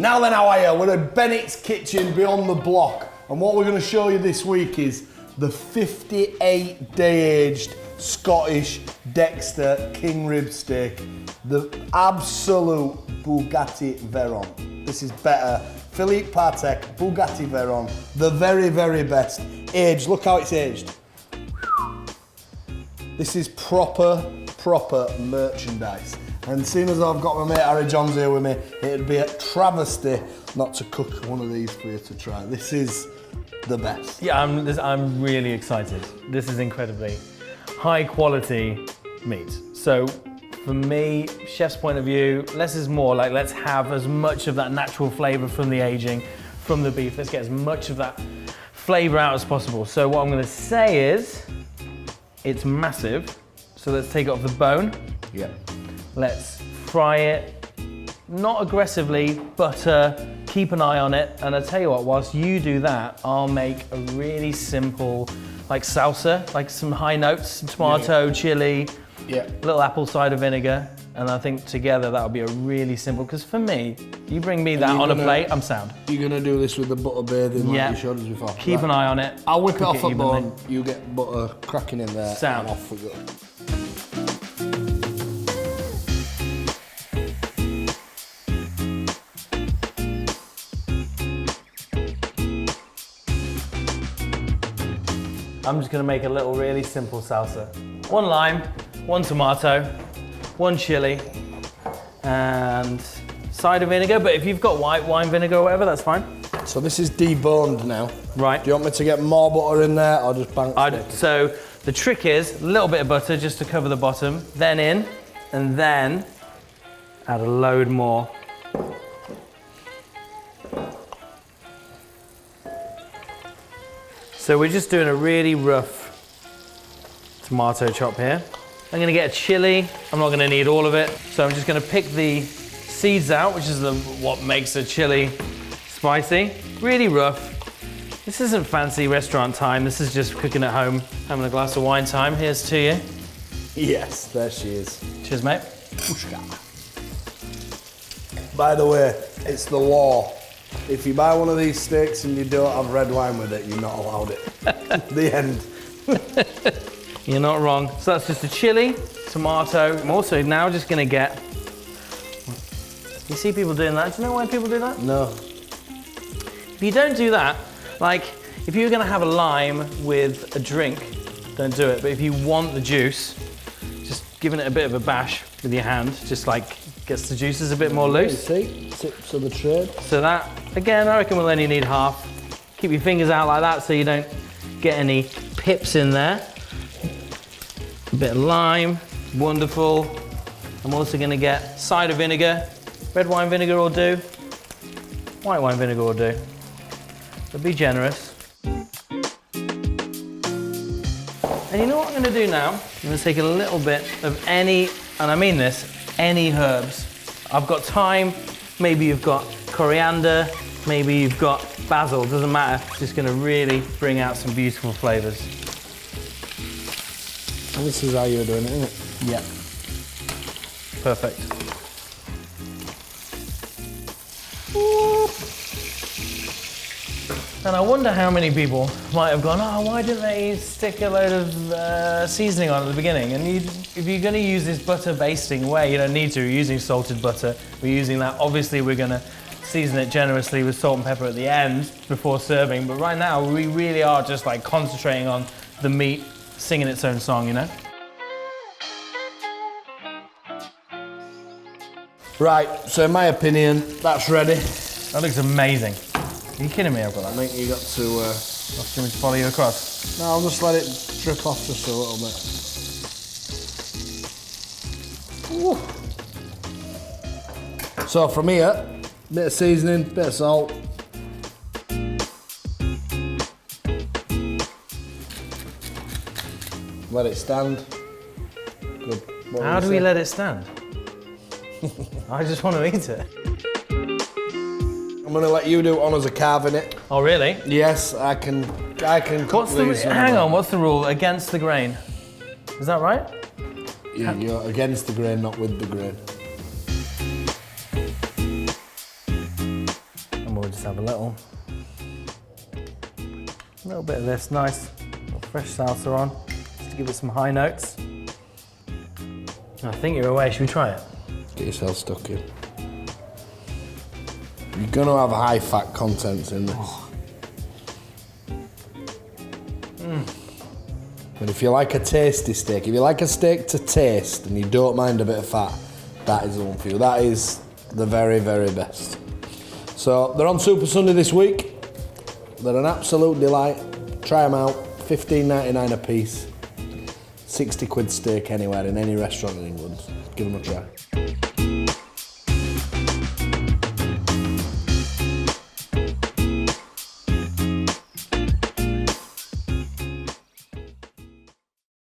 Now then, how are you? We're at Bennett's Kitchen beyond the block. And what we're going to show you this week is the 58-day aged Scottish Dexter King Rib Steak. The absolute Bugatti Veyron. This is better. Philippe Patek, Bugatti Veyron. The very, very best. Aged, look how it's aged. This is proper merchandise. And seeing as I've got my mate Harry Johns here with me, it'd be a travesty not to cook one of these for you to try. This is the best. Yeah, I'm really excited. This is incredibly high quality meat. So for me, chef's point of view, less is more. Like, let's have as much of that natural flavor from the aging, from the beef. Let's get as much of that flavor out as possible. So what I'm gonna say is, it's massive. So let's take it off the bone. Yeah. Let's fry it, not aggressively, butter, keep an eye on it. And I tell you what, whilst you do that, I'll make a really simple, like salsa, like some high notes, some tomato, chili, little apple cider vinegar. And I think together that'll be a really simple, because for me, you bring me that on a plate, I'm sound. You're gonna do this with the butter bathing like you showed us before. Keep an eye on it. I'll whip it off a bone, you get butter cracking in there, sound. And off we go. I'm just gonna make a little really simple salsa. 1 lime, 1 tomato, 1 chili, and cider vinegar, but if you've got white wine vinegar or whatever, that's fine. So this is deboned now. Right. Do you want me to get more butter in there or just bank it? So the trick is a little bit of butter just to cover the bottom, then in, and then add a load more. So we're just doing a really rough tomato chop here. I'm gonna get a chili. I'm not gonna need all of it. So I'm just gonna pick the seeds out, which is what makes a chili spicy. Really rough. This isn't fancy restaurant time. This is just cooking at home, having a glass of wine time. Here's to you. Yes, there she is. Cheers, mate. Pushka. By the way, it's the law. If you buy one of these steaks and you don't have red wine with it, you're not allowed it. The end. You're not wrong. So that's just a chili, tomato. I'm also now just gonna get, you see people doing that? Do you know why people do that? No. If you don't do that, like if you're gonna have a lime with a drink, don't do it. But if you want the juice, just giving it a bit of a bash with your hand, just like gets the juices a bit more loose. See, tips of the trade. So that, again, I reckon we'll only need half. Keep your fingers out like that so you don't get any pips in there. A bit of lime, wonderful. I'm also gonna get cider vinegar. Red wine vinegar will do. White wine vinegar will do. But be generous. And you know what I'm gonna do now? I'm gonna take a little bit of any, and I mean this, any herbs. I've got thyme, maybe you've got coriander, maybe you've got basil, doesn't matter. It's just gonna really bring out some beautiful flavors. And this is how you're doing it, isn't it? Yeah. Perfect. And I wonder how many people might have gone, oh, why didn't they stick a load of seasoning on at the beginning? And if you're gonna use this butter basting way, you don't need to. We're using salted butter. We're using that. Obviously, we're gonna season it generously with salt and pepper at the end before serving. But right now, we really are just like concentrating on the meat singing its own song, you know? Right, so in my opinion, that's ready. That looks amazing. Are you kidding me? I've got that. I think you got to... Do you want me to follow you across? No, I'll just let it drip off just a little bit. Ooh. So from here, bit of seasoning, bit of salt. Let it stand. Good. How do we let it stand? I just want to eat it. I'm gonna let you do honours of carving it. Oh, really? Yes, I can cook these. Hang on, what's the rule? Against the grain. Is that right? Yeah, you're against the grain, not with the grain. Let's have a little bit of this nice little fresh salsa on, just to give it some high notes. I think you're away. Should we try it? Get yourself stuck in. You're gonna have high fat contents in this. But if you like a tasty steak, if you like a steak to taste and you don't mind a bit of fat, that is the one for you. That is the very, very best. So they're on Super Sunday this week. They're an absolute delight. Try them out. $15.99 a piece. 60 quid steak anywhere in any restaurant in England. Give them a try.